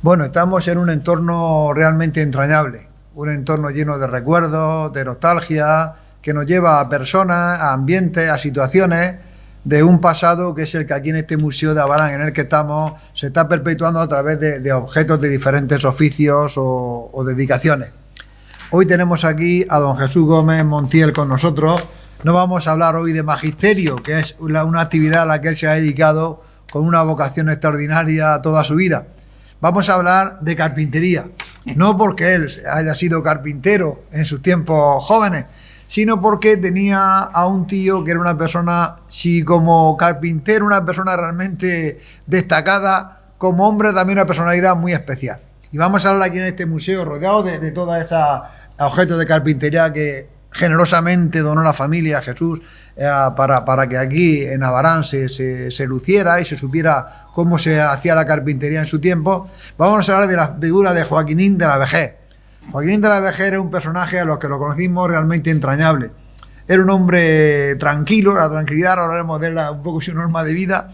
Bueno, estamos en un entorno realmente entrañable, un entorno lleno de recuerdos, de nostalgia, que nos lleva a personas, a ambientes, a situaciones de un pasado que es el que aquí en este Museo de Abarán en el que estamos se está perpetuando a través de objetos de diferentes oficios o dedicaciones. Hoy tenemos aquí a don Jesús Gómez Montiel con nosotros. No vamos a hablar hoy de magisterio, que es una actividad a la que él se ha dedicado con una vocación extraordinaria toda su vida. Vamos a hablar de carpintería, no porque él haya sido carpintero en sus tiempos jóvenes, sino porque tenía a un tío que era una persona, sí, como carpintero, una persona realmente destacada, como hombre también una personalidad muy especial. Y vamos a hablar aquí en este museo, rodeado de todas esas objetos de carpintería que generosamente donó la familia Jesús para que aquí en Abarán se luciera y se supiera cómo se hacía la carpintería en su tiempo. Vamos a hablar de la figura de Joaquinín de la Vejez. Joaquinín de la Vejez era un personaje a los que lo conocimos realmente entrañable. Era un hombre tranquilo, la tranquilidad, hablaremos de él un poco su norma de vida.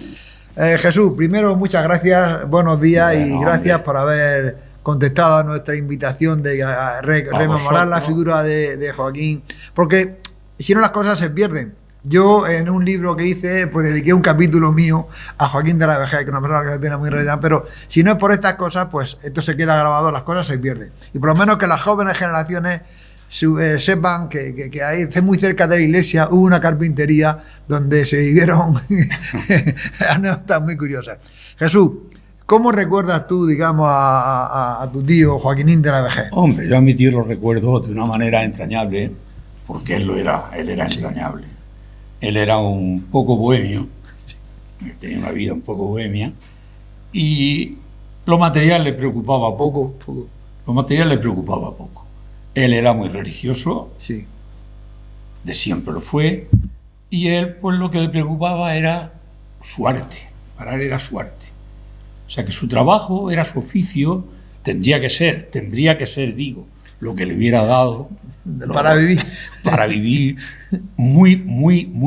Jesús, primero muchas gracias, buenos días y gracias por haber contestado a nuestra invitación de rememorar la figura de Joaquín, porque si no las cosas se pierden. Yo en un libro que hice pues dediqué un capítulo mío a Joaquín de la Vejez, que una persona que tiene muy relevante, pero si no es por estas cosas, pues esto se queda grabado, las cosas se pierden. Y por lo menos que las jóvenes generaciones sepan que ahí muy cerca de la iglesia hubo una carpintería donde se vivieron anécdotas muy curiosas. Jesús, ¿cómo recuerdas tú, digamos, a tu tío Joaquinín de la Vejez? Hombre, yo a mi tío lo recuerdo de una manera entrañable, porque él era entrañable. Él era un poco bohemio, tenía una vida un poco bohemia, y lo material le preocupaba poco. Lo material le preocupaba poco. Él era muy religioso, sí, de siempre lo fue, y él, pues lo que le preocupaba era su arte. Para él era su arte. O sea que su trabajo era su oficio, tendría que ser, digo, lo que le hubiera dado para vivir muy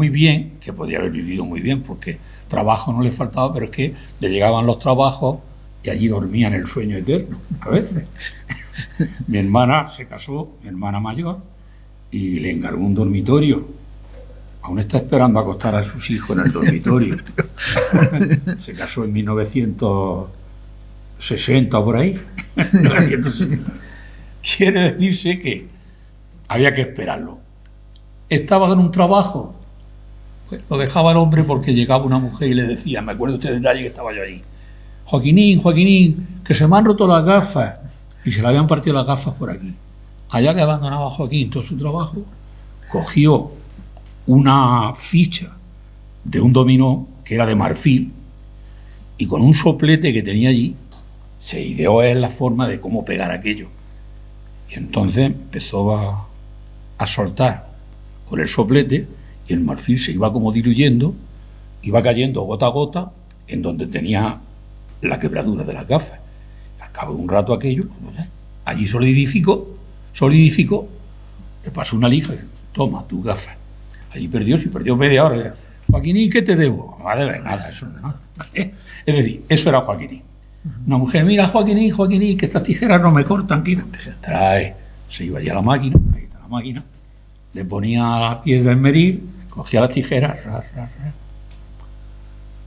bien, que podía haber vivido muy bien porque trabajo no le faltaba, pero es que le llegaban los trabajos y allí dormía en el sueño eterno a veces. Mi hermana se casó, mi hermana mayor, y le encargó un dormitorio. Aún está esperando acostar a sus hijos en el dormitorio. Se casó en 1960 o por ahí. Quiere decirse que había que esperarlo. Estaba en un trabajo, pues lo dejaba el hombre porque llegaba una mujer y le decía, me acuerdo este detalle que estaba yo allí, Joaquinín, que se me han roto las gafas, y se le habían partido las gafas por aquí. Allá que abandonaba Joaquín todo su trabajo, cogió una ficha de un dominó que era de marfil y con un soplete que tenía allí se ideó él la forma de cómo pegar aquello. Y entonces empezó a soltar con el soplete y el marfil se iba como diluyendo, iba cayendo gota a gota en donde tenía la quebradura de las gafas. Y al cabo de un rato aquello, allí solidificó, le pasó una lija y toma tu gafa. Allí perdió media hora. Joaquinín, ¿qué te debo? No va a deber nada, eso no. Es decir, eso era Joaquinín. Una mujer, mira Joaquinín, que estas tijeras no me cortan, trae. Se iba allá a la máquina, ahí está la máquina, le ponía la piedra en medir, cogía las tijeras,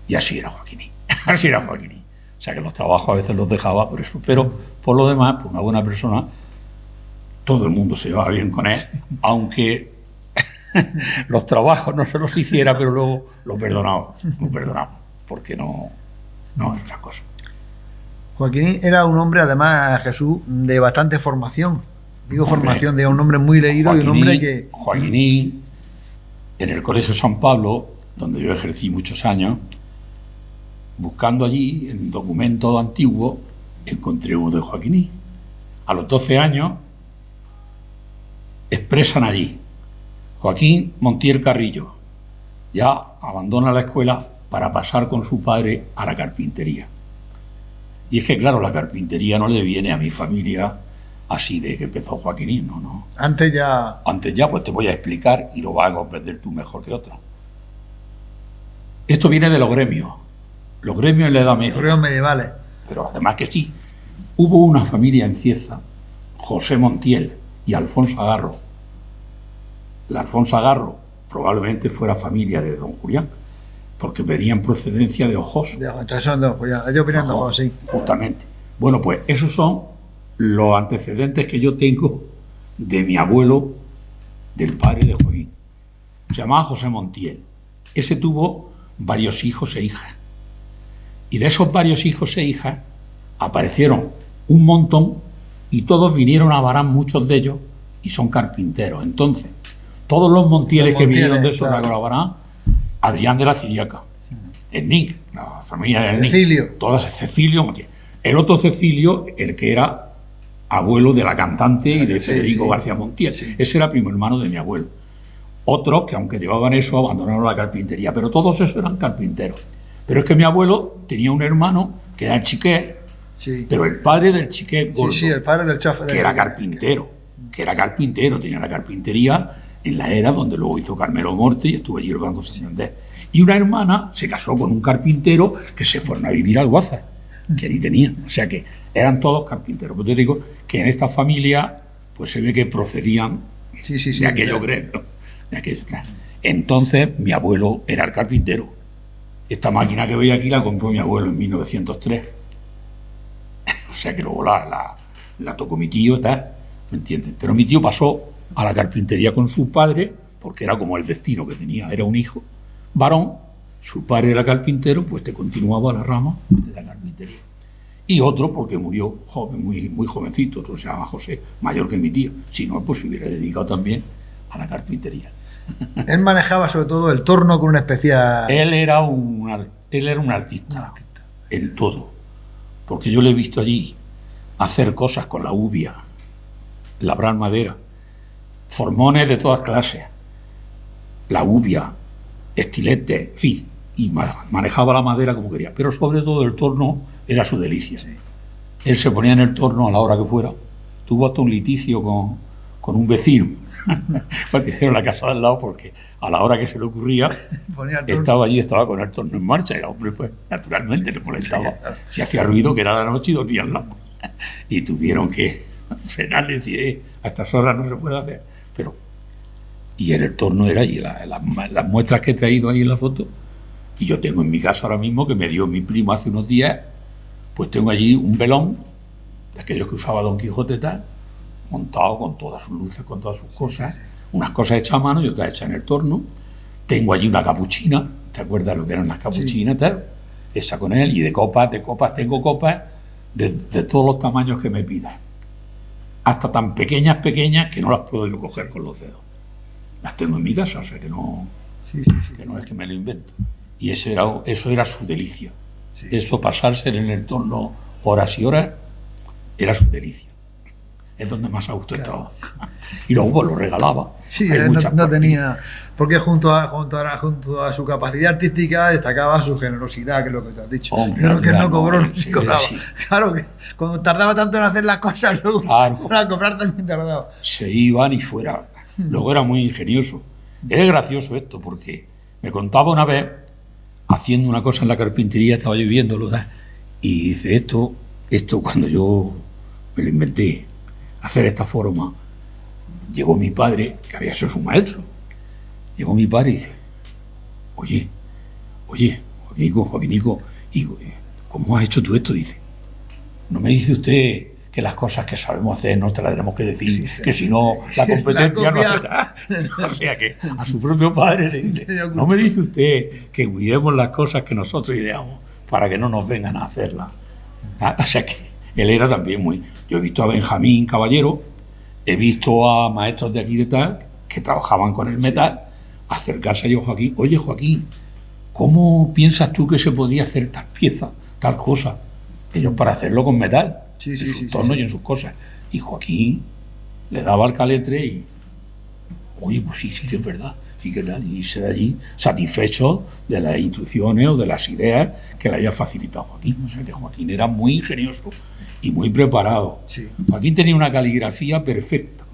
y así era Joaquinín. O sea que los trabajos a veces los dejaba por eso, pero por lo demás, pues una buena persona, todo el mundo se llevaba bien con él, aunque los trabajos no se los hiciera, pero luego lo perdonaba, porque no es otra cosa. Joaquín era un hombre, además, Jesús, de bastante formación. Digo formación, de un hombre muy leído y un hombre que... Joaquinín, en el Colegio San Pablo, donde yo ejercí muchos años, buscando allí, en documentos antiguos, encontré uno de Joaquinín. A los 12 años, expresan allí, Joaquín Montiel Carrillo, ya abandona la escuela para pasar con su padre a la carpintería. Y es que, claro, la carpintería no le viene a mi familia así de que empezó Joaquinín, no. Antes ya, pues te voy a explicar y lo vas a comprender tú mejor que otro. Esto viene de los gremios en la Edad Media. Los gremios medievales. Pero además que sí, hubo una familia en Cieza, José Montiel y Alfonso Agarro. La Alfonso Agarro probablemente fuera familia de don Julián, porque venían procedencia de Ojos. Entonces son de don Julián. Ellos venían de Ojos, sí. Justamente. Bueno, pues esos son los antecedentes que yo tengo de mi abuelo, del padre de Joaquín. Se llamaba José Montiel. Ese tuvo varios hijos e hijas. Y de esos varios hijos e hijas aparecieron un montón y todos vinieron a Barán, muchos de ellos, y son carpinteros. Entonces, todos los Montieles que vinieron de esos claro. Barán, Adrián de la Ciriaca, Enrique, la familia de Enrique, Cecilio. Todas Cecilio Montiel. El otro Cecilio, el que era abuelo de la cantante y de Federico García Montiel. Sí. Ese era primo hermano de mi abuelo. Otros que, aunque llevaban eso, abandonaron la carpintería, pero todos esos eran carpinteros. Pero es que mi abuelo tenía un hermano que era el Chiqué, pero el padre del Chiqué gordo, el padre del chofer, que era carpintero, tenía la carpintería en la era donde luego hizo Carmelo Morte y estuvo allí el Banco Santander. Y una hermana se casó con un carpintero que se fueron a vivir al Guaza, que allí tenían. O sea que eran todos carpinteros. Pero te digo que en esta familia pues se ve que procedían de aquello gremio. Entonces mi abuelo era el carpintero. Esta máquina que veis aquí la compró mi abuelo en 1903. O sea que luego la tocó mi tío, ¿me entiendes? Pero mi tío pasó a la carpintería con su padre, porque era como el destino que tenía, era un hijo varón, su padre era carpintero, pues te continuaba la rama de la carpintería. Y otro, porque murió joven, muy jovencito, otro se llama José, mayor que mi tío. Si no, pues se hubiera dedicado también a la carpintería. Él manejaba sobre todo el torno con una especial... Él era un artista, en todo. Porque yo le he visto allí hacer cosas con la uvia, labrar madera, formones de todas clases, la uvia, estiletes, en fin, y manejaba la madera como quería. Pero sobre todo el torno era su delicia. Sí. Él se ponía en el torno a la hora que fuera. Tuvo hasta un litigio con un vecino para que hicieron la casa del lado, porque a la hora que se le ocurría estaba allí, estaba con el torno en marcha, y el hombre pues naturalmente le molestaba. Si hacía ruido, que era la noche, y dormía al lado. Y tuvieron que frenarle y decir, a estas horas no se puede hacer. Pero, y en el torno era, y las muestras que he traído ahí en la foto, y yo tengo en mi casa ahora mismo, que me dio mi primo hace unos días, pues tengo allí un velón, de aquellos que usaba Don Quijote tal, montado con todas sus luces, con todas sus cosas, unas cosas hechas a mano y otras hechas en el torno. Tengo allí una capuchina, ¿te acuerdas lo que eran las capuchinas? Tal? Esa con él, y de copas, tengo copas de todos los tamaños que me pidas. Hasta tan pequeñas que no las puedo yo coger con los dedos. Las tengo en mi casa, o sea que no, que no es que me lo invento. Y eso era su delicia. Sí. Eso, pasarse en el torno horas y horas, era su delicia. Es donde más a gusto estaba. Y luego pues, lo regalaba. Sí, no tenía... Porque junto a su capacidad artística destacaba su generosidad, que es lo que te has dicho. Hombre, creo que no cobró, sí, cobraba. Sí. Claro que cuando tardaba tanto en hacer las cosas, luego para cobrar también tardaba. Se iban y fuera. Luego era muy ingenioso. Es gracioso esto, porque me contaba una vez, haciendo una cosa en la carpintería, estaba yo viéndolo, y dice, esto cuando yo me lo inventé, hacer esta forma, llegó mi padre, que había sido su maestro, llegó mi padre y dice, oye, Joaquinico, y ¿cómo has hecho tú esto? Dice, no me dice usted que las cosas que sabemos hacer no te las tenemos que decir, que si no la competencia no hace nada. O sea que a su propio padre le dice, no me dice usted que cuidemos las cosas que nosotros ideamos para que no nos vengan a hacerlas. O sea que él era también muy... Yo he visto a Benjamín Caballero, he visto a maestros de aquí de tal, que trabajaban con el metal, acercarse a yo, Joaquín, oye Joaquín, ¿cómo piensas tú que se podía hacer tal pieza, tal cosa? Ellos para hacerlo con metal, en sus tornos y en sus cosas. Y Joaquín le daba al caletre y, oye, pues sí que es verdad, sí que tal, y irse de allí satisfecho de las instrucciones o de las ideas que le había facilitado Joaquín. O sea que Joaquín era muy ingenioso y muy preparado. Sí. Joaquín tenía una caligrafía perfecta.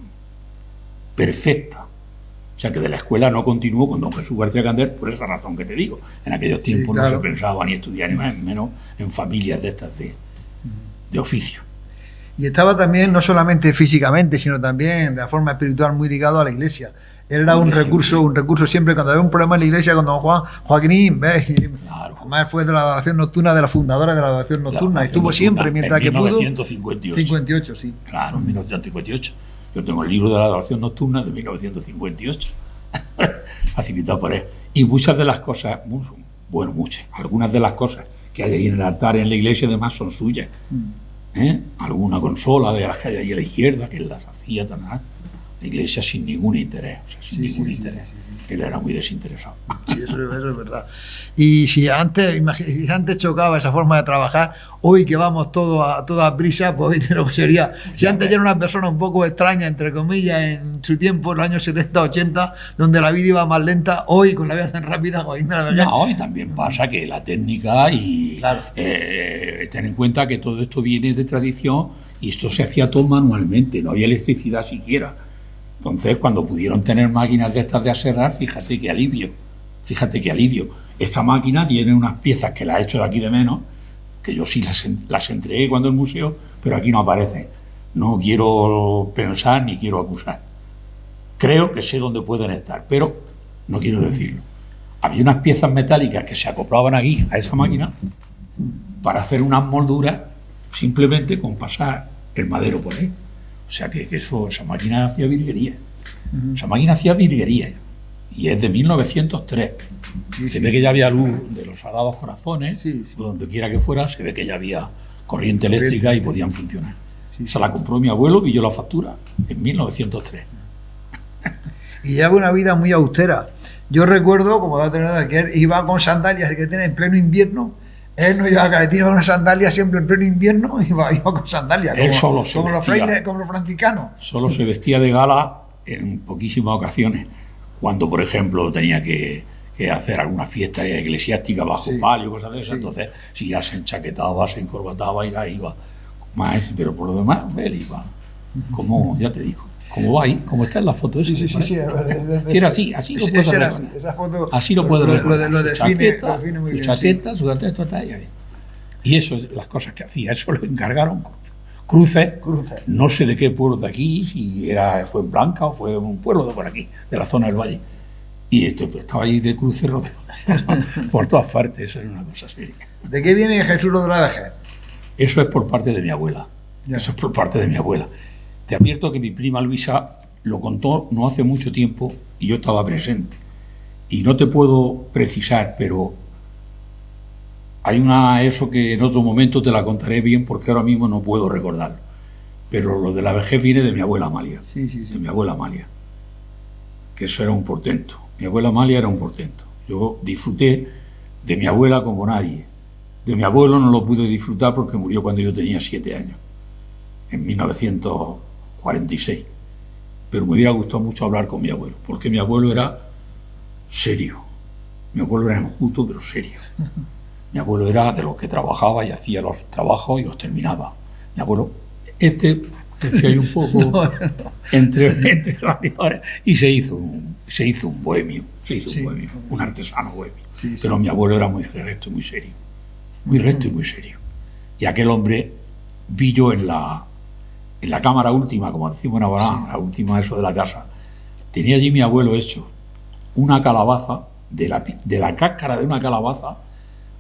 O sea que de la escuela no continuó con don Jesús García Candel por esa razón que te digo. En aquellos tiempos no se pensaba ni estudiar ni más menos en familias de estas de oficio. Y estaba también, no solamente físicamente, sino también de forma espiritual muy ligado a la iglesia. Él era un recurso siempre, cuando había un problema en la iglesia, cuando Joaquín, ¿ves? Claro. Además fue de la adoración nocturna, de la fundadora de la adoración nocturna, estuvo siempre mientras que pudo. 1958. 58, sí. Claro, en 1958. Yo tengo el libro de la adoración nocturna de 1958, facilitado por él. Y muchas de las cosas, bueno, muchas, algunas de las cosas que hay ahí en el altar en la iglesia además son suyas. Alguna consola de las que hay ahí a la izquierda, que él las hacía también. La iglesia sin ningún interés, o sea, sin ningún interés. Él era muy desinteresado. Sí, eso es verdad. Y si antes chocaba esa forma de trabajar, hoy que vamos todos a prisa, pues hoy lo sería. Si antes ya era una persona un poco extraña, entre comillas, en su tiempo, en los años 70, 80, donde la vida iba más lenta, hoy con la vida tan rápida, Joaquín de la Vejez. No, hoy también pasa que la técnica y claro. Ten en cuenta que todo esto viene de tradición y esto se hacía todo manualmente, no había electricidad siquiera. Entonces, cuando pudieron tener máquinas de estas de aserrar, fíjate qué alivio. Esta máquina tiene unas piezas que la he hecho de aquí de menos, que yo sí las entregué cuando el museo, pero aquí no aparecen. No quiero pensar ni quiero acusar. Creo que sé dónde pueden estar, pero no quiero decirlo. Había unas piezas metálicas que se acoplaban aquí a esa máquina para hacer unas molduras simplemente con pasar el madero por ahí. O sea que esa máquina hacía virguería. Esa máquina hacía virguería. Y es de 1903. Se ve que ya había luz de los Sagrados Corazones, donde quiera que fuera, se ve que ya había corriente eléctrica y podían funcionar. Se la compró mi abuelo y yo la factura en 1903. Y lleva una vida muy austera. Yo recuerdo, como dato que él iba con sandalias, que tiene en pleno invierno. Él no llevaba calcetín, con una sandalia siempre en pleno invierno, iba con sandalias. Él solo se como vestía, los frailes, como los franciscanos. Solo se vestía de gala en poquísimas ocasiones. Cuando, por ejemplo, tenía que hacer alguna fiesta eclesiástica bajo palio, cosas de esas, entonces si ya se enchaquetaba, se encorbataba y ya iba más, pero por lo demás, él iba, como ya te digo, como va ahí, como está en la foto. Sí. Si era así lo puedes recordar. Así lo puedes recordar. Lo define muy bien. Su chaqueta, su cartera, está ahí. Y eso es las cosas que hacía, eso lo encargaron. Cruces, no sé de qué pueblo de aquí, si fue en Blanca o fue un pueblo de por aquí, de la zona del valle. Y estaba ahí de cruces rodeado por todas partes, eso era una cosa seria. ¿De qué viene Jesús lo de la Vejez? Eso es por parte de mi abuela. Eso es por parte de mi abuela. Te advierto que mi prima Luisa lo contó no hace mucho tiempo y yo estaba presente. Y no te puedo precisar, pero hay eso que en otro momento te la contaré bien porque ahora mismo no puedo recordarlo. Pero lo de la vejez viene de mi abuela Amalia. De mi abuela Amalia. Que eso era un portento. Mi abuela Amalia era un portento. Yo disfruté de mi abuela como nadie. De mi abuelo no lo pude disfrutar porque murió cuando yo tenía 7 años. En 1946. Pero me hubiera gustado mucho hablar con mi abuelo. Porque mi abuelo era serio. Mi abuelo era enjuto pero serio. Mi abuelo era de los que trabajaba y hacía los trabajos y los terminaba. Mi abuelo, que hay un poco entre horas, y se hizo un bohemio, un artesano bohemio. Pero mi abuelo era muy recto y muy serio. Muy recto y muy serio. Y aquel hombre vi yo en la cámara última, como decimos en Navarra, la última eso de la casa, tenía allí mi abuelo hecho una calabaza, de la cáscara de una calabaza,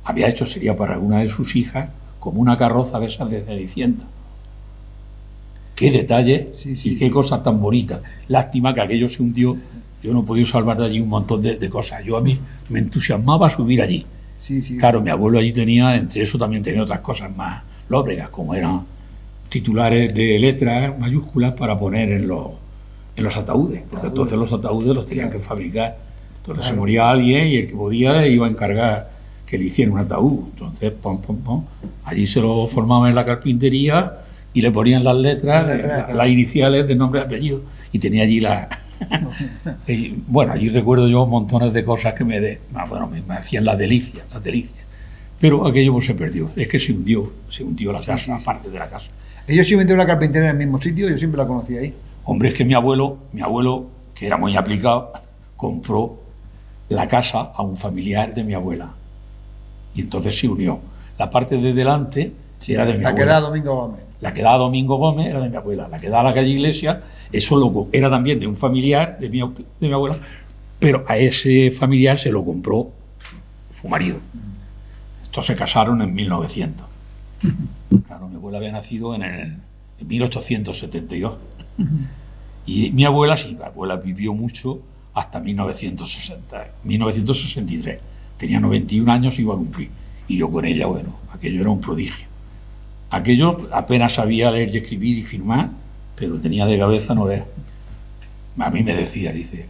había hecho, sería para alguna de sus hijas, como una carroza de esas de Cenicienta. Qué detalle y qué cosas tan bonitas. Lástima que aquello se hundió, yo no he podido salvar de allí un montón de cosas. A mí me entusiasmaba subir allí. Claro, mi abuelo allí tenía, entre eso también tenía otras cosas más lóbregas, como eran titulares de letras mayúsculas para poner en los ataúdes, porque entonces los ataúdes los tenían que fabricar. Entonces se moría alguien y el que podía iba a encargar que le hicieran un ataúd. Entonces, allí se lo formaban en la carpintería y le ponían las letras, las iniciales de nombre y apellido, y tenía allí bueno, allí recuerdo yo montones de cosas que me hacían las delicias. Pero aquello pues se perdió, es que se hundió la casa, aparte de la casa. ¿Ellos sí metieron la carpintería en el mismo sitio? Yo siempre la conocí ahí. Hombre, es que mi abuelo, que era muy aplicado, compró la casa a un familiar de mi abuela. Y entonces se unió. La parte de delante era de mi abuela. La que da Domingo Gómez. La que daba Domingo Gómez era de mi abuela. La que daba la calle Iglesia, eso era también de un familiar de mi abuela, pero a ese familiar se lo compró su marido. Estos se casaron en 1900. Claro, mi abuela había nacido en 1872. Y mi abuela, sí, mi abuela vivió mucho hasta 1963. Tenía 91 años y iba a cumplir. Y yo con ella, bueno, aquello era un prodigio. Aquello apenas sabía leer y escribir y firmar, pero tenía de cabeza no ver. A mí me decía, dice,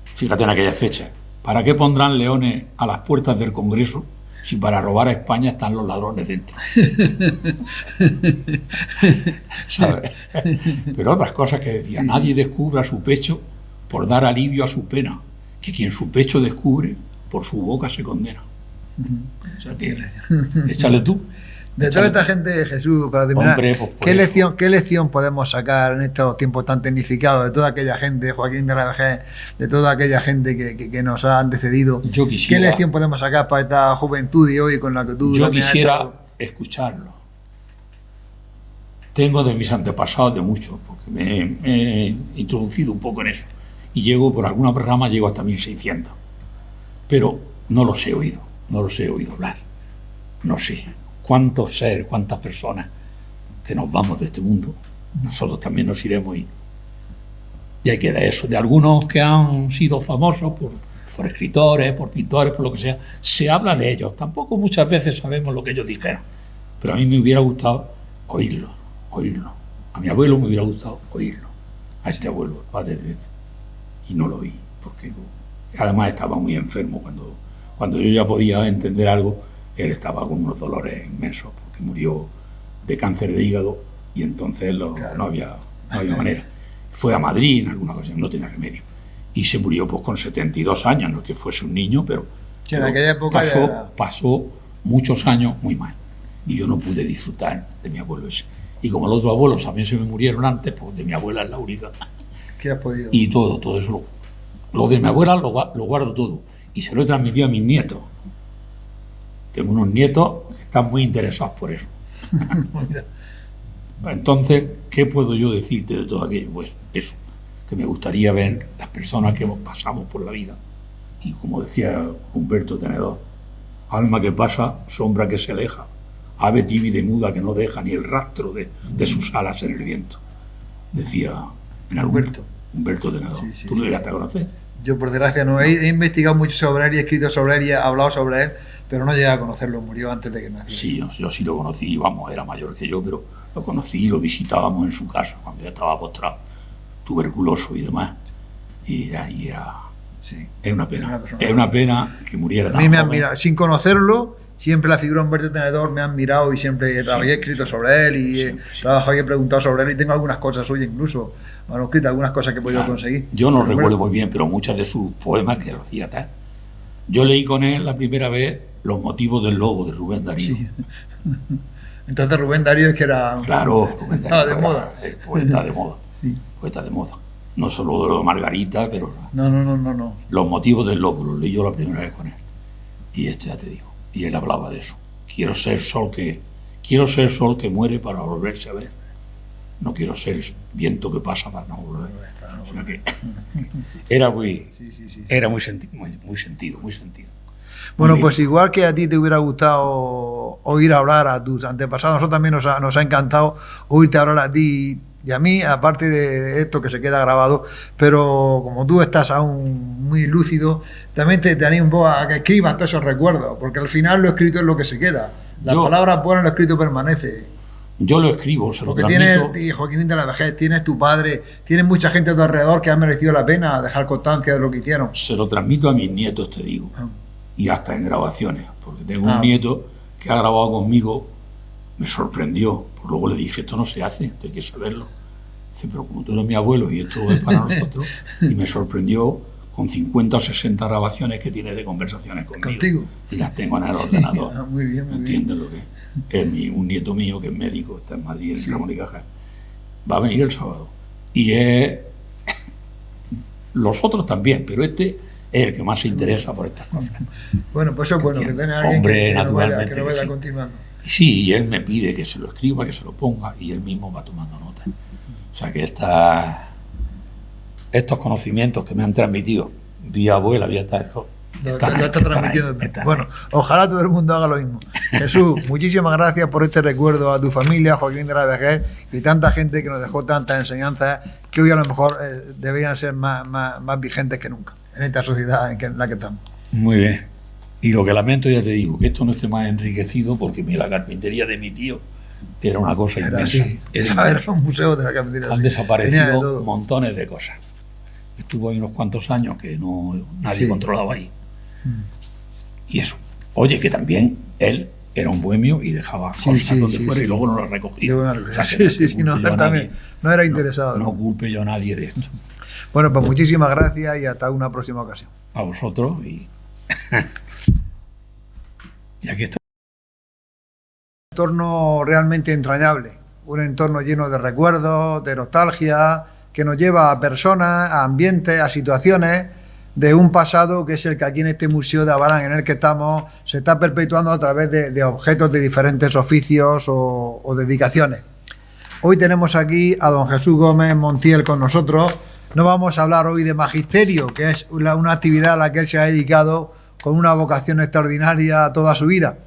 fíjate en aquella fecha, ¿para qué pondrán leones a las puertas del Congreso si para robar a España están los ladrones dentro? ¿Sabes? Pero otras cosas que decía, nadie descubra su pecho por dar alivio a su pena, que quien su pecho descubre, por su boca se condena. O sea, échale tú. De toda esta gente, Jesús, para terminar, Hombre, pues ¿qué lección podemos sacar en estos tiempos tan tecnificados de toda aquella gente, Joaquín de la Vejez, de toda aquella gente que nos ha antecedido? ¿Qué lección podemos sacar para esta juventud de hoy con la que tú... Yo quisiera escucharlo. Tengo de mis antepasados de muchos, porque me he introducido un poco en eso. Y llego, por alguna rama, llego hasta 1600. Pero no los he oído hablar. No sé. ¿Cuántos seres, cuántas personas que nos vamos de este mundo? Nosotros también nos iremos y hay que dar eso. De algunos que han sido famosos por escritores, por pintores, por lo que sea, se habla de ellos. Tampoco muchas veces sabemos lo que ellos dijeron. Pero a mí me hubiera gustado oírlo. A mi abuelo me hubiera gustado oírlo. A este abuelo, padre de este. Y no lo oí, porque además estaba muy enfermo. Cuando yo ya podía entender algo, él estaba con unos dolores inmensos, porque murió de cáncer de hígado y entonces no había manera. Fue a Madrid en alguna ocasión, no tenía remedio. Y se murió pues con 72 años, no es que fuese un niño, pero en aquella época pasó muchos años muy mal. Y yo no pude disfrutar de mi abuelo ese. Y como los otros abuelos también se me murieron antes, pues de mi abuela es la única. ¿Qué has podido? Y todo eso. Lo de mi abuela lo guardo todo. Y se lo he transmitido a mis nietos. Tengo unos nietos que están muy interesados por eso. Entonces, ¿qué puedo yo decirte de todo aquello? Pues eso, que me gustaría ver las personas que pasamos por la vida. Y como decía Humberto Tenedor, alma que pasa, sombra que se aleja, ave tímida y muda que no deja ni el rastro de sus alas en el viento. Decía en Humberto Tenedor. Sí, ¿tú lo llegaste a conocer? Yo, por desgracia, no he investigado mucho sobre él y he escrito sobre él y he hablado sobre él, pero no llegué a conocerlo, murió antes de que naciera. Sí, yo sí lo conocí, vamos, era mayor que yo, pero lo conocí y lo visitábamos en su casa cuando ya estaba postrado, tuberculoso y demás. Y era... Sí. Es una pena que muriera tan joven. A mí me han mirado, sin conocerlo, siempre la figura de Humberto Tenedor me han mirado y siempre he escrito sobre él y he trabajado y he preguntado sobre él y tengo algunas cosas suyas incluso manuscritas, algunas cosas que he podido conseguir. Yo no recuerdo muy bien, pero muchas de sus poemas que lo hacía tal. Yo leí con él la primera vez Los motivos del lobo de Rubén Darío. Sí. Entonces Rubén Darío es que era... Claro, Rubén Darío de moda. El poeta de moda. Sí. Poeta de moda. No solo de lo de Margarita, pero... No. Los motivos del lobo, lo leí yo la primera vez con él. Y ya te digo. Y él hablaba de eso. Quiero ser sol que muere para volverse a ver. No quiero ser viento que pasa para no volver. O sea que era muy sentido. Bueno, pues igual que a ti te hubiera gustado oír hablar a tus antepasados, nosotros también nos ha encantado oírte hablar a ti y a mí, aparte de esto que se queda grabado, pero como tú estás aún muy lúcido, también te animo un poco a que escribas todos esos recuerdos, porque al final lo escrito es lo que se queda. Las palabras buenas, lo escrito permanece. Yo lo escribo, se lo transmito. Porque tienes Joaquín de la Vejez, tienes tu padre, tienes mucha gente a tu alrededor que ha merecido la pena dejar constancia de lo que hicieron. Se lo transmito a mis nietos, te digo, y hasta en grabaciones, porque tengo un nieto que ha grabado conmigo, me sorprendió, pues luego le dije, esto no se hace, esto hay que saberlo. Dice, pero como tú eres mi abuelo y esto es para nosotros, y me sorprendió con 50 o 60 grabaciones que tiene de conversaciones conmigo. Y las tengo en el ordenador. Muy bien. ¿Entiendes lo que es? Un nieto mío que es médico, está en Madrid, en Ramón y Cajal, va a venir el sábado. Y los otros también, pero este es el que más se interesa por estas cosas. Bueno, pues eso es bueno, que tenga alguien que lo vaya continuando. Y sí, y él me pide que se lo escriba, que se lo ponga, y él mismo va tomando nota. O sea que estos conocimientos que me han transmitido vía abuela, vía tal, lo está transmitiendo. Bueno, ojalá todo el mundo haga lo mismo. Jesús, muchísimas gracias por este recuerdo a tu familia, Joaquín de la Vejez, y tanta gente que nos dejó tantas enseñanzas que hoy a lo mejor deberían ser más vigentes que nunca en esta sociedad en la que estamos. Muy bien. Y lo que lamento, ya te digo, que esto no esté más enriquecido, porque mira, la carpintería de mi tío era una cosa inmensa. Era un museo de la carpintería. Han desaparecido montones de cosas. Estuvo ahí unos cuantos años que nadie controlaba ahí. Y eso. Oye, que también él era un bohemio y dejaba cosas donde fuera y luego no las recogía. O sea, no era interesado. No culpe yo a nadie de esto. Bueno, pues muchísimas gracias y hasta una próxima ocasión. A vosotros y aquí estoy. Un entorno realmente entrañable, un entorno lleno de recuerdos, de nostalgia, que nos lleva a personas, a ambientes, a situaciones de un pasado que es el que aquí en este Museo de Abarán en el que estamos se está perpetuando a través de objetos de diferentes oficios o dedicaciones. Hoy tenemos aquí a don Jesús Gómez Montiel con nosotros. No vamos a hablar hoy de magisterio, que es una actividad a la que él se ha dedicado con una vocación extraordinaria toda su vida.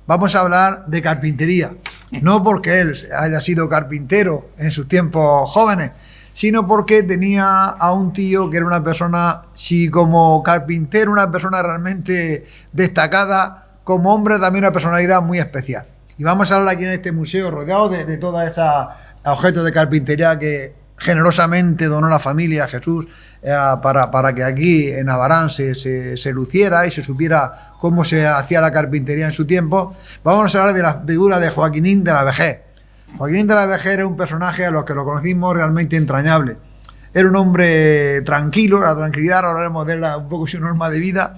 Vamos a hablar de carpintería, no porque él haya sido carpintero en sus tiempos jóvenes, sino porque tenía a un tío que era una persona, sí, como carpintero, una persona realmente destacada, como hombre también una personalidad muy especial. Y vamos a hablar aquí en este museo, rodeado de todos esos objetos de carpintería que generosamente donó la familia a Jesús para que aquí en Abarán se luciera y se supiera cómo se hacía la carpintería en su tiempo. Vamos a hablar de la figura de Joaquinín de la Vejez. Joaquín de la Vejez era un personaje a los que lo conocimos realmente entrañable. Era un hombre tranquilo, la tranquilidad, hablaremos de él un poco su norma de vida.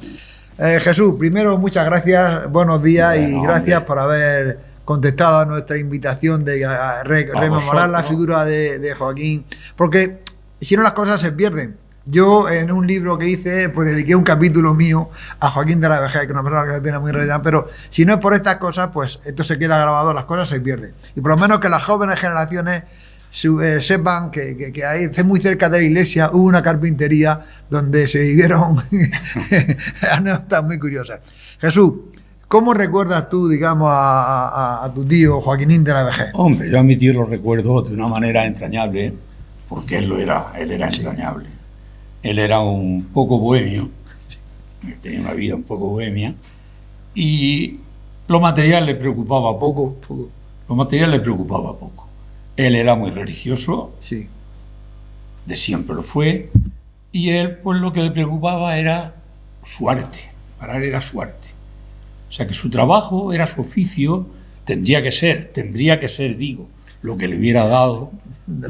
Jesús, primero muchas gracias, buenos días y gracias por haber contestado a nuestra invitación de rememorar la figura de Joaquín, porque si no las cosas se pierden. Yo en un libro que hice, pues dediqué un capítulo mío a Joaquín de la Vejez, que es una persona que tiene muy relevante, pero si no es por estas cosas, pues esto se queda grabado, las cosas se pierden. Y por lo menos que las jóvenes generaciones sepan que ahí muy cerca de la iglesia hubo una carpintería donde se vivieron anécdotas muy curiosas. Jesús, ¿cómo recuerdas tú, digamos, a tu tío Joaquín de la Vejez? Hombre, yo a mi tío lo recuerdo de una manera entrañable, porque él era entrañable. Él era un poco bohemio, tenía una vida un poco bohemia, y lo material le preocupaba poco. Él era muy religioso, sí, de siempre lo fue, y él, pues lo que le preocupaba era su arte, para él era su arte. O sea que su trabajo era su oficio, tendría que ser, digo, lo que le hubiera dado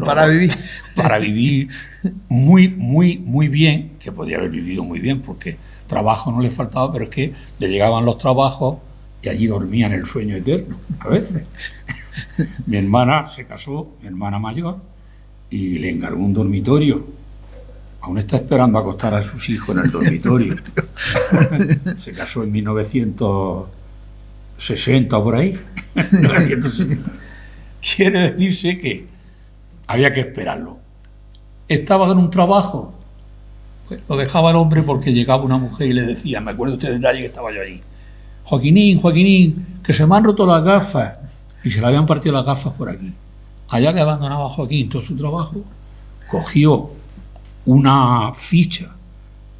para vivir muy bien, que podía haber vivido muy bien porque trabajo no le faltaba, pero es que le llegaban los trabajos y allí dormía en el sueño eterno a veces. Mi hermana se casó, mi hermana mayor, y le encargó un dormitorio. Aún está esperando acostar a sus hijos en el dormitorio. Se casó en 1960 o por ahí. Quiere decirse que había que esperarlo. Estaba en un trabajo, pues lo dejaba el hombre porque llegaba una mujer y le decía, me acuerdo este detalle que estaba yo allí, Joaquinín, que se me han roto las gafas, y se le habían partido las gafas por aquí. Allá que abandonaba Joaquín todo su trabajo, cogió una ficha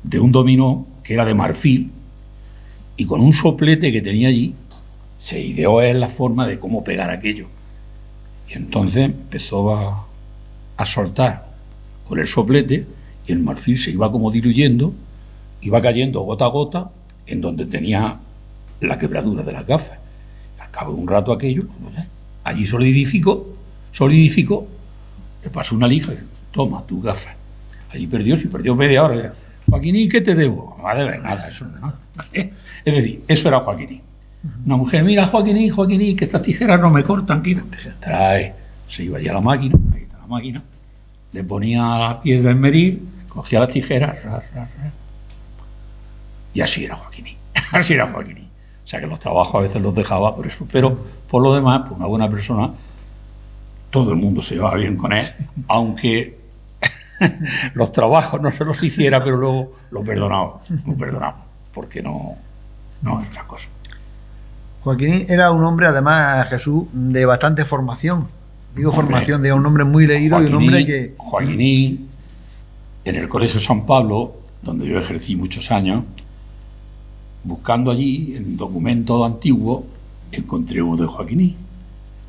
de un dominó que era de marfil y con un soplete que tenía allí se ideó él la forma de cómo pegar aquello. Y entonces empezó a soltar con el soplete y el marfil se iba como diluyendo, iba cayendo gota a gota en donde tenía la quebradura de las gafas. Al cabo de un rato aquello, allí solidificó, le pasó una lija y toma tu gafa. Allí perdió media hora. Joaquinín, ¿qué te debo? No va a deber nada, eso no. Es decir, eso era Joaquinín. Una mujer, mira Joaquinín, que estas tijeras no me cortan, trae. Se iba allá a la máquina, ahí está la máquina, le ponía la piedra en medir, cogía las tijeras, y así era Joaquinín. O sea que los trabajos a veces los dejaba por eso. Pero por lo demás, pues una buena persona, todo el mundo se llevaba bien con él, aunque los trabajos no se los hiciera, pero luego lo perdonaba, porque no es otra cosa. Joaquín era un hombre, además, Jesús, de bastante formación. Digo formación, de un hombre muy leído y un hombre que... Joaquín, en el Colegio San Pablo, donde yo ejercí muchos años, buscando allí, en documentos antiguos, encontré uno de Joaquín.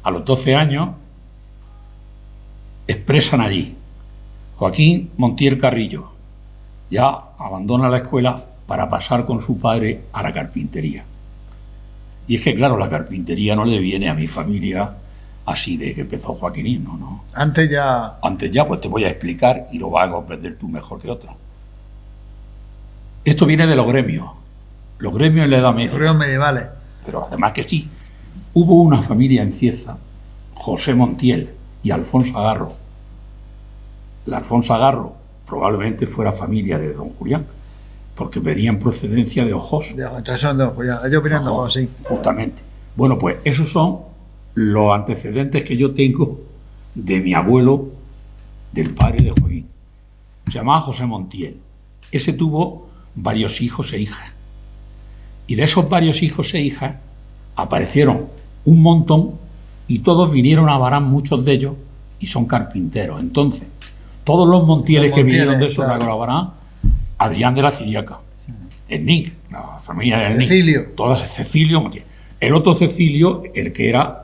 A los 12 años, expresan allí, Joaquín Montiel Carrillo ya abandona la escuela para pasar con su padre a la carpintería. Y es que, claro, la carpintería no le viene a mi familia así de que empezó Joaquín, no. Antes ya, pues te voy a explicar y lo vas a comprender tú mejor que otro. Esto viene de los gremios en la Edad Media. Los gremios medievales. Pero además que sí, hubo una familia en Cieza, José Montiel y Alfonso Agarro. La Alfonso Agarro probablemente fuera familia de don Julián, porque venía en procedencia de Ojos. Entonces son de Ojos, ellos vienen de Ojos, sí. Justamente. Bueno, pues esos son los antecedentes que yo tengo de mi abuelo, del padre de Joaquín. Se llamaba José Montiel. Ese tuvo varios hijos e hijas. Y de esos varios hijos e hijas aparecieron un montón y todos vinieron a Barán, muchos de ellos, y son carpinteros. Entonces, todos los Montieles que vinieron de esos de Barán, Adrián de la Ciriaca, Enric, la familia de Enric, Cecilio. Todas Cecilio Montiel. El otro Cecilio, el que era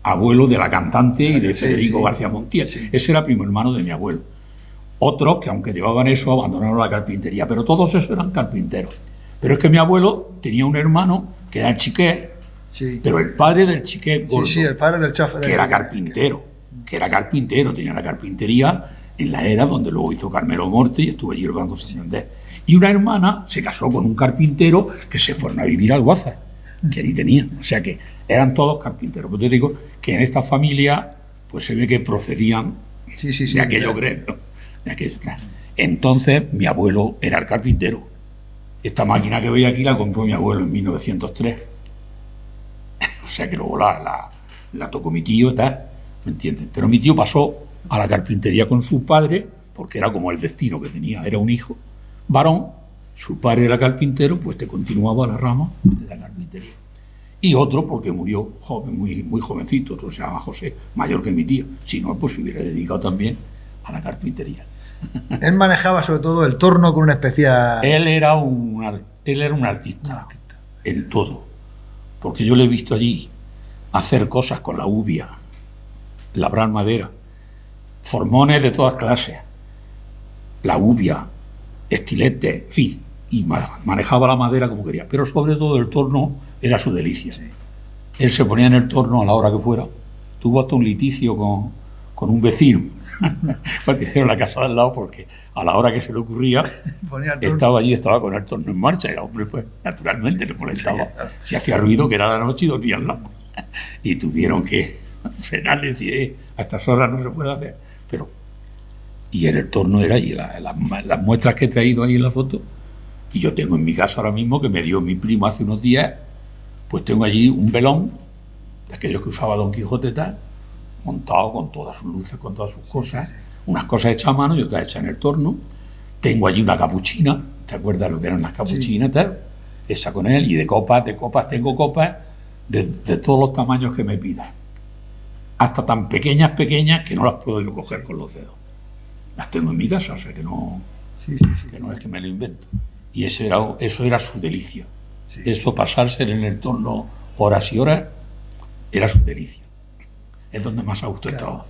abuelo de la cantante y de Federico García Montiel. Sí. Ese era primo hermano de mi abuelo. Otros que, aunque llevaban eso, abandonaron la carpintería, pero todos esos eran carpinteros. Pero es que mi abuelo tenía un hermano que era chiqué, pero el padre del chiqué gordo, el padre del chofer, que era carpintero, tenía la carpintería en la era donde luego hizo Carmelo Morte y estuvo allí el Banco Santander. Y una hermana se casó con un carpintero que se fueron a vivir al Guaza, que allí tenían. O sea que eran todos carpinteros. Pues yo digo que en esta familia pues se ve que procedían de aquello gremio. Entonces mi abuelo era el carpintero. Esta máquina que veis aquí la compró mi abuelo en 1903. O sea que luego la tocó mi tío y tal, ¿me entiendes? Pero mi tío pasó a la carpintería con su padre, porque era como el destino que tenía, era un hijo varón, su padre era carpintero, pues te continuaba la rama de la carpintería. Y otro porque murió joven, muy jovencito, otro se llama José, mayor que mi tío, si no, pues se hubiera dedicado también a la carpintería. Él manejaba sobre todo el torno con una especial... Él era un artista, en todo, porque yo le he visto allí hacer cosas con la uvia, labrar madera, formones de todas clases, la uvia, estiletes, en fin, y manejaba la madera como quería, pero sobre todo el torno era su delicia. Sí. Él se ponía en el torno a la hora que fuera, tuvo hasta un litigio con un vecino, porque hicieron la casa del lado, porque a la hora que se le ocurría, estaba allí, estaba con el torno en marcha, y el hombre pues naturalmente le molestaba, si hacía ruido que era la noche y dormía al lado, y tuvieron que frenarle y decir, a estas horas no se puede hacer, pero y en el torno era ahí, las muestras que he traído ahí en la foto, y yo tengo en mi casa ahora mismo, que me dio mi primo hace unos días, pues tengo allí un velón, de aquellos que usaba Don Quijote tal, montado con todas sus luces, con todas sus cosas, unas cosas hechas a mano y otras hechas en el torno. Tengo allí una capuchina, ¿te acuerdas lo que eran las capuchinas? Sí. Tal? Esa con él, y de copas, tengo copas de todos los tamaños que me pidas. Hasta tan pequeñas que no las puedo yo coger con los dedos. Las tengo en mi casa, o sea que no, que no es que me lo invento. Y eso era su delicia. Sí. Eso, pasarse en el torno horas y horas, era su delicia. Es donde más a gusto estaba.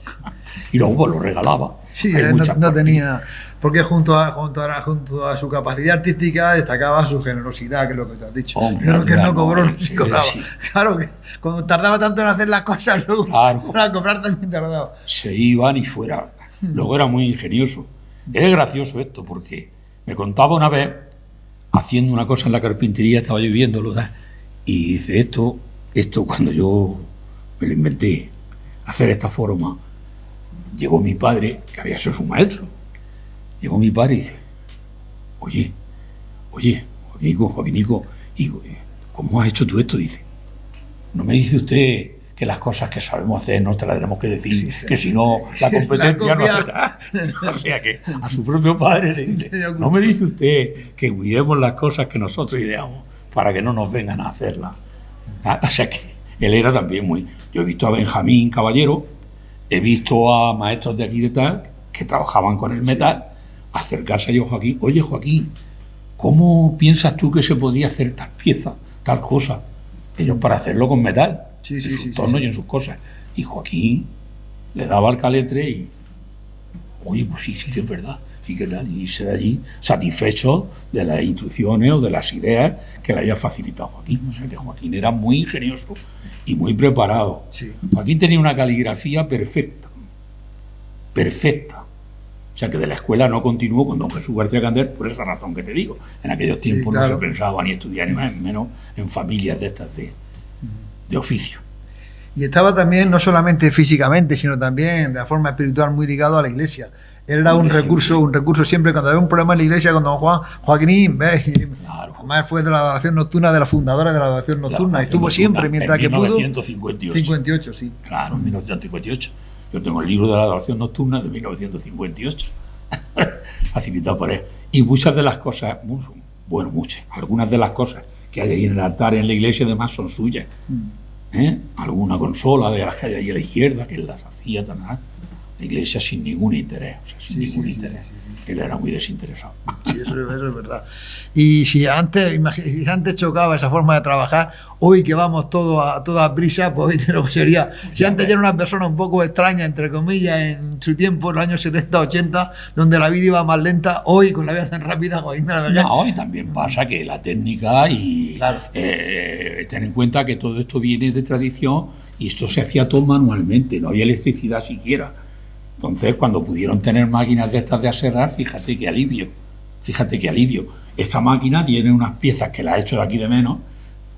Y luego pues, lo regalaba. Sí, no tenía... Porque junto a su capacidad artística destacaba su generosidad, que es lo que te has dicho. Hombre, creo que no cobró, sí, cobraba. Sí. Claro que cuando tardaba tanto en hacer las cosas, luego para cobrar también tardaba. Se iban y fuera. Luego era muy ingenioso. Es gracioso esto, porque me contaba una vez, haciendo una cosa en la carpintería, estaba yo viéndolo, y dice, esto cuando yo me lo inventé, hacer esta forma, llegó mi padre, que había sido su maestro, llegó mi padre y dice, oye, Joaquinico, y ¿cómo has hecho tú esto? Dice, no me dice usted que las cosas que sabemos hacer no te las tenemos que decir, que si no la competencia no será. O sea que a su propio padre le dice, no me dice usted que cuidemos las cosas que nosotros ideamos para que no nos vengan a hacerlas. O sea que él era también muy... Yo he visto a Benjamín Caballero, he visto a maestros de aquí de tal, que trabajaban con el metal, acercarse a yo, Joaquín, oye Joaquín, ¿cómo piensas tú que se podría hacer tal pieza, tal cosa? Ellos para hacerlo con metal, en sus tornos y en sus cosas. Y Joaquín le daba al caletre y, oye, pues sí que es verdad, sí que es verdad, y irse de allí satisfecho de las instrucciones o de las ideas que le había facilitado Joaquín. O sea que Joaquín era muy ingenioso y muy preparado. Sí. Joaquín tenía una caligrafía perfecta, perfecta. O sea que de la escuela no continuó con don Jesús García Candel por esa razón que te digo. En aquellos tiempos claro, no se pensaba ni estudiar ni más, menos en familias de estas de oficio. Y estaba también, no solamente físicamente, sino también de la forma espiritual muy ligado a la iglesia. Él era un recurso siempre cuando había un problema en la iglesia, cuando Joaquín, ¿ves? Claro. Además fue de la adoración nocturna, de la fundadora de la adoración nocturna, y estuvo siempre mientras que pudo. 1958. 58, sí. Claro, en 1958. Yo tengo el libro de la adoración nocturna de 1958, facilitado por él. Y muchas de las cosas, bueno, muchas, algunas de las cosas que hay ahí en el altar en la iglesia además son suyas. Alguna consola de las que hay ahí a la izquierda, que él las hacía también. La iglesia sin ningún interés, o sea, sin ningún interés. Él era muy desinteresado. Sí, eso es verdad. Y si antes chocaba esa forma de trabajar, hoy que vamos todos a toda prisa, pues hoy lo que sería. Si antes era una persona un poco extraña, entre comillas, en su tiempo, en los años 70, 80, donde la vida iba más lenta, hoy con la vida tan rápida, no, hoy también pasa que la técnica y claro. Ten en cuenta que todo esto viene de tradición y esto se hacía todo manualmente, no había electricidad siquiera. Entonces, cuando pudieron tener máquinas de estas de aserrar, fíjate qué alivio. Esta máquina tiene unas piezas que las he hecho de aquí de menos,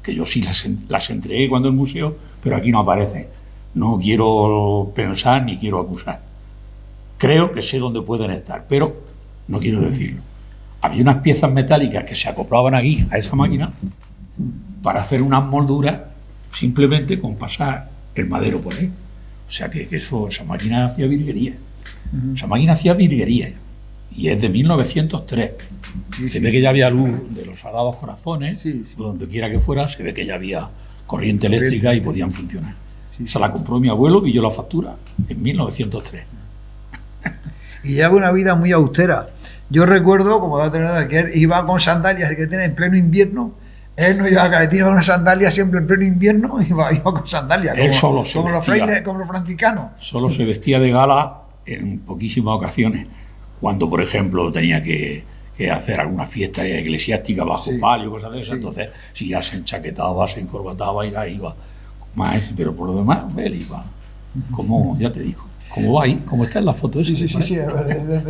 que yo sí las entregué cuando el museo, pero aquí no aparecen. No quiero pensar ni quiero acusar. Creo que sé dónde pueden estar, pero no quiero decirlo. Había unas piezas metálicas que se acoplaban aquí a esa máquina para hacer unas molduras simplemente con pasar el madero por ahí. O sea que esa máquina hacía virguería. Esa máquina hacía virguería. Y es de 1903. Se ve que ya había luz de los Sagrados Corazones, donde quiera que fuera, se ve que ya había corriente eléctrica y podían funcionar. Se la compró mi abuelo y yo la factura en 1903. Y lleva una vida muy austera. Yo recuerdo, como dato que él iba con sandalias que tiene en pleno invierno. Él no iba con una sandalia siempre en pleno invierno, iba con sandalias. Él solo se como los frailes, como los franciscanos. Solo se vestía de gala en poquísimas ocasiones. Cuando, por ejemplo, tenía que hacer alguna fiesta eclesiástica bajo palio, cosas de esas. Entonces, si ya se enchaquetaba, se encorbataba y ya iba más. Pero por lo demás, él iba como, ya te digo, como va ahí, como está en la foto. Sí. Si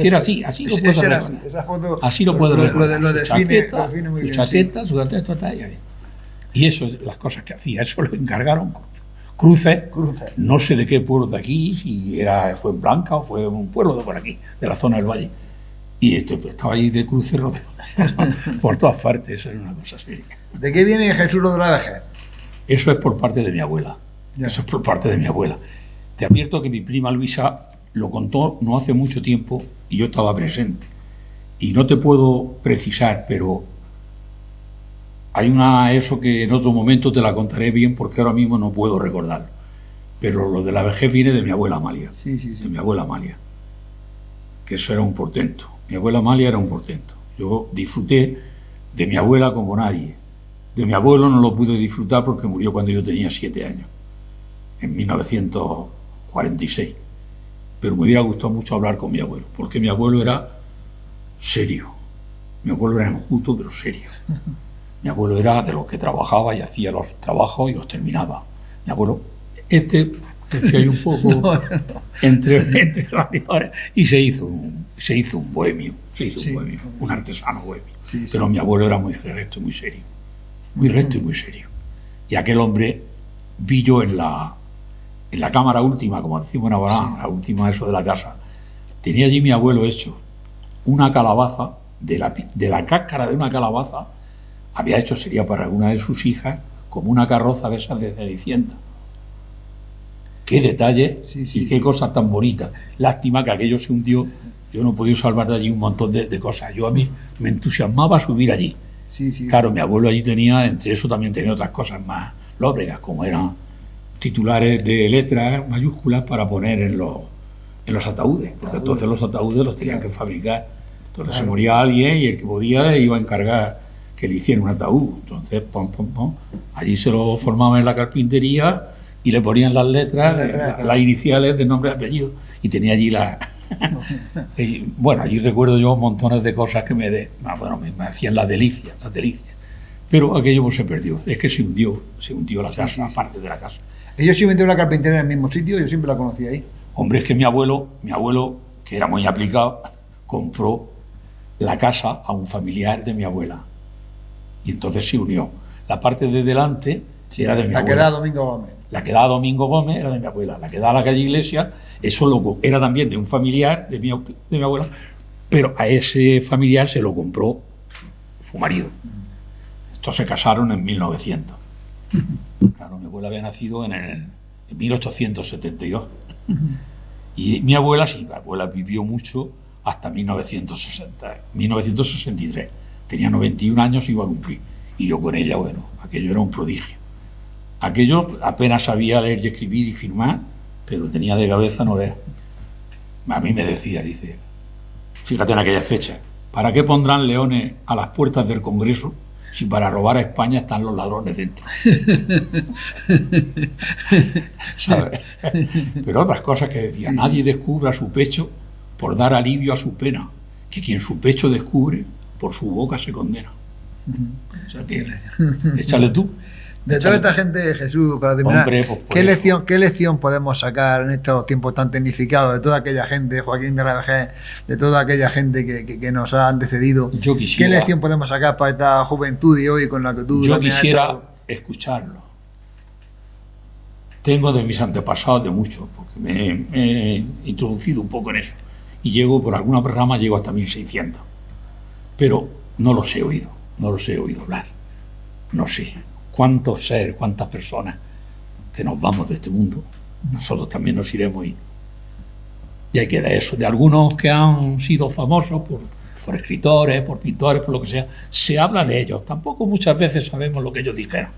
era así lo puedes recordar. Así lo puedes recordar. Lo define muy bien. Su chaqueta, su talla. Y eso, las cosas que hacía, eso lo encargaron. Cruces, no sé de qué pueblo de aquí, si fue en Blanca o fue un pueblo de por aquí, de la zona del valle. Y estaba ahí de cruces por todas partes, eso era una cosa seria. ¿De qué viene Jesús lo de la vejez? Eso es por parte de mi abuela. Te advierto que mi prima Luisa lo contó no hace mucho tiempo y yo estaba presente. Y no te puedo precisar, pero hay eso que en otro momento te la contaré bien porque ahora mismo no puedo recordarlo. Pero lo de la vejez viene de mi abuela Amalia. De mi abuela Amalia. Que eso era un portento. Mi abuela Amalia era un portento. Yo disfruté de mi abuela como nadie. De mi abuelo no lo pude disfrutar porque murió cuando yo tenía 7 años. En 1946. Pero me hubiera gustado mucho hablar con mi abuelo, porque mi abuelo era serio. Mi abuelo era enjuto, pero serio. Mi abuelo era de los que trabajaba y hacía los trabajos y los terminaba. Mi abuelo, que hay un poco entre radiones, y se hizo un bohemio, un artesano bohemio. Pero mi abuelo era muy recto y muy serio. Muy recto y muy serio. Y aquel hombre vi yo en la cámara última, como decimos en Abraham, la última eso de la casa, tenía allí mi abuelo hecho una calabaza, de la cáscara de una calabaza, había hecho, sería para alguna de sus hijas, como una carroza de esas de Cenicienta. Qué detalle y qué cosa tan bonita. Lástima que aquello se hundió. Yo no he podido salvar de allí un montón de cosas. Yo a mí me entusiasmaba subir allí. Claro, mi abuelo allí tenía, entre eso también tenía otras cosas más lóbregas, como eran titulares de letras mayúsculas para poner en los ataúdes, porque entonces los ataúdes los tenían que fabricar. Entonces se moría alguien y el que podía iba a encargar que le hiciera un ataúd. Entonces, allí se lo formaban en la carpintería y le ponían las letras, las iniciales de nombre y apellido. Y tenía allí y, bueno, allí recuerdo yo montones de cosas que me hacían las delicias. Pero aquello pues se perdió. Es que se hundió la casa, parte de la casa. ¿Ellos sí metieron la carpintería en el mismo sitio? Yo siempre la conocí ahí. Hombre, es que mi abuelo, que era muy aplicado, compró la casa a un familiar de mi abuela. Y entonces se unió. La parte de delante era de mi abuela. La que da Domingo Gómez. La que da Domingo Gómez era de mi abuela. La que da a la calle Iglesia, eso era también de un familiar de mi abuela, pero a ese familiar se lo compró su marido. Estos se casaron en 1900. Claro, mi abuela había nacido en 1872. Y mi abuela vivió mucho hasta 1963. Tenía 91 años y iba a cumplir. Y yo con ella, bueno, aquello era un prodigio. Aquello apenas sabía leer y escribir y firmar, pero tenía de cabeza no ver. A mí me decía, dice, fíjate en aquella fecha, ¿para qué pondrán leones a las puertas del Congreso si para robar a España están los ladrones dentro? ¿Sabes? Pero otras cosas que decía, nadie descubra su pecho por dar alivio a su pena, que quien su pecho descubre, por su boca se condena. O sea, échale tú. De toda esta gente, Jesús, para terminar, hombre, pues ¿qué lección podemos sacar en estos tiempos tan tecnificados de toda aquella gente, Joaquín de la Vejez, de toda aquella gente que nos ha antecedido? ¿Qué lección podemos sacar para esta juventud de hoy con la que tú... Yo quisiera escucharlo. Tengo de mis antepasados de muchos, porque me he introducido un poco en eso. Y por alguna programa llego hasta 1600. Pero no los he oído hablar. No sé. ¿Cuántos seres, cuántas personas que nos vamos de este mundo? Nosotros también nos iremos y hay que dar eso. De algunos que han sido famosos por escritores, por pintores, por lo que sea, se habla de ellos. Tampoco muchas veces sabemos lo que ellos dijeron.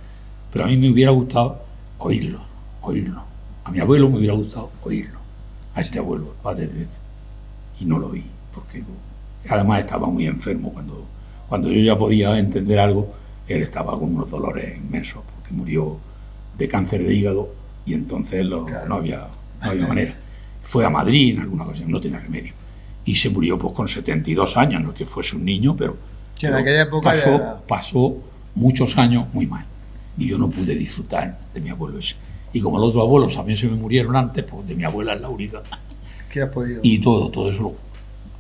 Pero a mí me hubiera gustado oírlo. A mi abuelo me hubiera gustado oírlo. A este abuelo, el padre de este. Y no lo oí, porque además estaba muy enfermo. Cuando yo ya podía entender algo, él estaba con unos dolores inmensos, porque murió de cáncer de hígado y entonces no había manera. Fue a Madrid en alguna ocasión, no tenía remedio. Y se murió pues con 72 años, no es que fuese un niño, pero en aquella época pasó muchos años muy mal. Y yo no pude disfrutar de mi abuelo ese. Y como los otros abuelos también se me murieron antes, pues de mi abuela es la única. ¿Qué has podido? Y todo eso.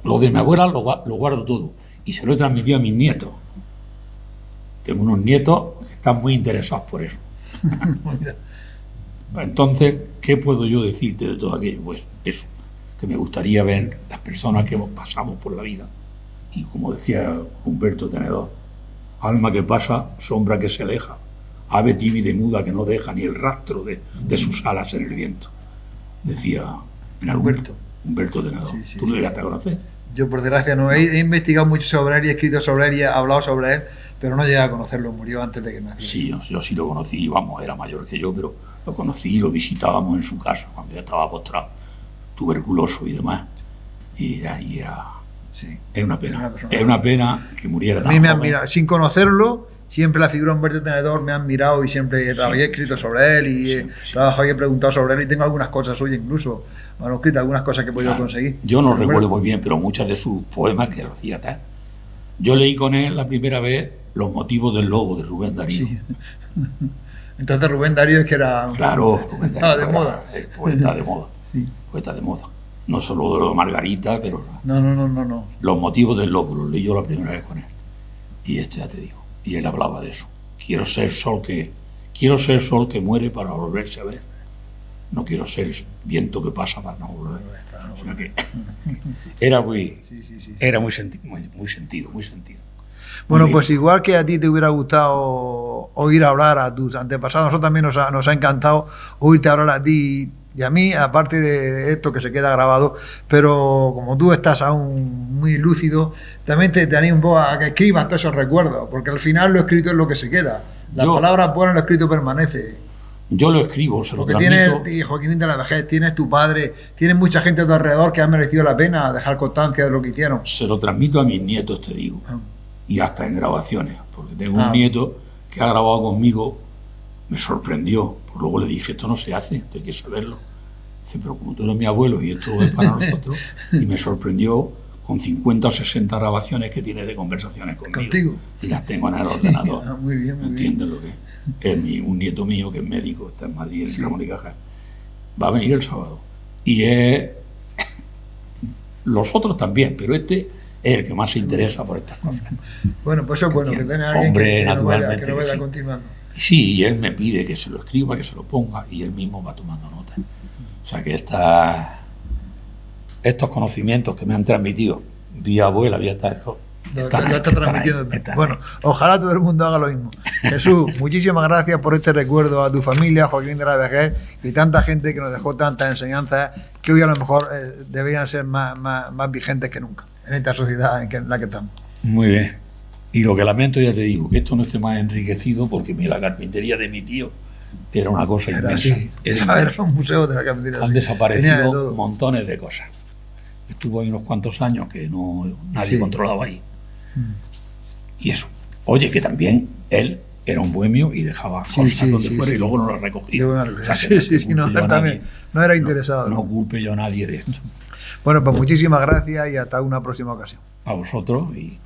Lo de mi abuela lo guardo todo. Y se lo he transmitido a mis nietos. Tengo unos nietos que están muy interesados por eso. Entonces, ¿qué puedo yo decirte de todo aquello? Pues eso, que me gustaría ver las personas que pasamos por la vida. Y como decía Humberto Tenedor, alma que pasa, sombra que se aleja, ave tímida y muda que no deja ni el rastro de sus alas en el viento. Decía en Humberto Tenedor. ¿Tú lo llegaste a conocer? Yo, por desgracia, no he investigado mucho sobre él y he escrito sobre él y he hablado sobre él, pero no llegué a conocerlo, murió antes de que naciera. Sí, yo sí lo conocí, era mayor que yo, pero lo conocí y lo visitábamos en su casa cuando ya estaba postrado, tuberculoso y demás. Y ahí era... Sí. Es una pena que muriera tan joven. A mí me han mirado, sin conocerlo, siempre la figura de Humberto Tenedor me han mirado y siempre he escrito sobre él y he trabajado y he preguntado sobre él y tengo algunas cosas suyas incluso manuscritas, algunas cosas que he podido conseguir. Yo no recuerdo muy bien, pero muchas de sus poemas que lo hacía tal. Yo leí con él la primera vez Los motivos del lobo de Rubén Darío. Sí. Entonces Rubén Darío es que era... Claro, Rubén Darío de moda. El poeta de moda. Sí. Poeta de moda. No solo de lo de Margarita, pero... No. Los motivos del lobo, los leí yo la primera vez con él. Y ya te digo. Y él hablaba de eso. Quiero ser sol que muere para volverse a ver. No quiero ser viento que pasa para no volver. O sea que era muy sentido. Bueno, pues igual que a ti te hubiera gustado oír hablar a tus antepasados, nosotros también nos ha encantado oírte hablar a ti y a mí, aparte de esto que se queda grabado, pero como tú estás aún muy lúcido, también te animo un poco a que escribas todos esos recuerdos, porque al final lo escrito es lo que se queda. Las palabras buenas, lo escrito permanece. Yo lo escribo, se lo porque transmito. Tienes, Joaquín de la Vejez, tienes tu padre, tienes mucha gente a tu alrededor que ha merecido la pena dejar constancia de lo que hicieron. Se lo transmito a mis nietos, te digo, y hasta en grabaciones, porque tengo un nieto que ha grabado conmigo, me sorprendió, pues luego le dije, esto no se hace, esto hay que saberlo. Dice, pero como tú eres mi abuelo y esto es para nosotros, y me sorprendió con 50 o 60 grabaciones que tiene de conversaciones conmigo. ¿Contigo? Y las tengo en el ordenador. Muy bien, muy ¿Entiendes lo que es? Un nieto mío que es médico, está en Madrid, en Ramón y Cajal. Va a venir el sábado. Y los otros también, pero este es el que más se interesa por estas cosas. Bueno, pues eso es bueno, que tenga alguien que no vaya continuando. Sí, y él me pide que se lo escriba, que se lo ponga, y él mismo va tomando nota. O sea que estos conocimientos que me han transmitido vía abuela, vía tal, lo está transmitiendo. Bueno, ojalá todo el mundo haga lo mismo. Jesús, muchísimas gracias por este recuerdo a tu familia, Joaquín de la Vejez, y tanta gente que nos dejó tantas enseñanzas que hoy a lo mejor deberían ser más vigentes que nunca en esta sociedad en la que estamos. Muy bien. Y lo que lamento, ya te digo, que esto no esté más enriquecido, porque la carpintería de mi tío era una cosa inmensa. Era un museo de la carpintería. Han desaparecido montones de cosas. Estuvo ahí unos cuantos años que nadie controlaba ahí. Y eso. Oye, que también él era un bohemio y dejaba cosas donde fuera y luego no las recogía. O sea, él también no era interesado. No culpe yo a nadie de esto. Bueno, pues muchísimas gracias y hasta una próxima ocasión. A vosotros y...